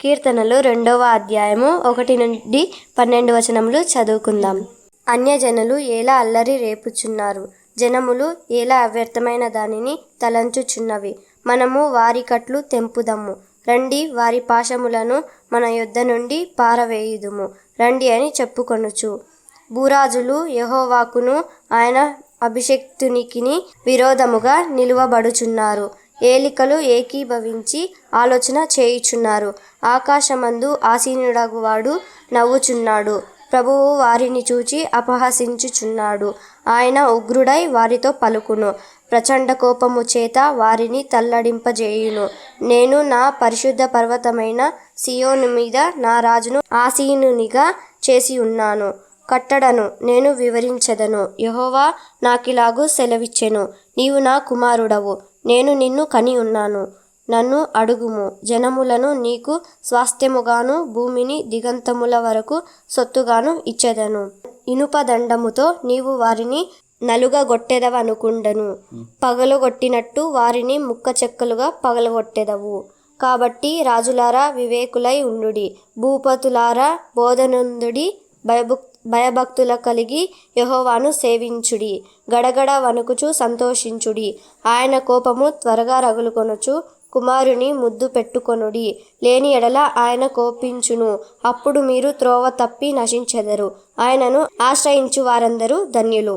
కీర్తనలు 2వ అధ్యాయము 1 నుండి 12 వచనములు చదువుకుందాం. అన్యజనులు ఎలా అల్లరి రేపుచున్నారు, జనములు ఎలా అవ్యర్థమైన దానిని తలంచుచున్నవి. మనము వారి కట్లు తెంపుదము, రండి వారి పాశములను మన యొద్ద నుండి పారవేయుదుము రండి అని చెప్పుకొనుచు. భూరాజులు యెహోవాకును ఆయన అభిషిక్తునికిని విరోధముగా నిలువబడుచున్నారు. ఏలికలు ఏకీభవించి ఆలోచన చేయుచున్నారు. ఆకాశమందు ఆసీనుడగువాడు నవ్వుచున్నాడు. ప్రభువు వారిని చూచి అపహసించుచున్నాడు. ఆయన ఉగ్రుడై వారితో పలుకును, ప్రచండ కోపము చేత వారిని తల్లడింపజేయును. నేను నా పరిశుద్ధ పర్వతమైన సియోను మీద నా రాజును ఆసీనునిగా చేసి ఉన్నాను. కట్టడను నేను వివరించెదను. యెహోవా నాకిలాగు సెలవిచ్చెను, నీవు నా కుమారుడవు, నేను నిన్ను కని ఉన్నాను. నన్ను అడుగుము, జనములను నీకు స్వాస్థ్యముగాను భూమిని దిగంతముల వరకు సొత్తుగాను ఇచ్చెదను. ఇనుపదండముతో నీవు వారిని నలుగగొట్టెదవనుకుండెను, పగలగొట్టినట్టు వారిని ముక్కచెక్కలుగా పగలగొట్టెదవు. కాబట్టి రాజులారా వివేకులై ఉండుడి, భూపతులారా బోధనొందుడి, భయభక్తుల కలిగి యెహోవాను సేవించుడి. గడగడ వణుకుచు సంతోషించుడి, ఆయన కోపము త్వరగా రగులుకొనుచు. కుమారుని ముద్దు పెట్టుకొనుడి, లేని ఎడల ఆయన కోపించును. అప్పుడు మీరు త్రోవ తప్పి నశించెదరు. ఆయనను ఆశ్రయించు వారందరూ ధన్యులు.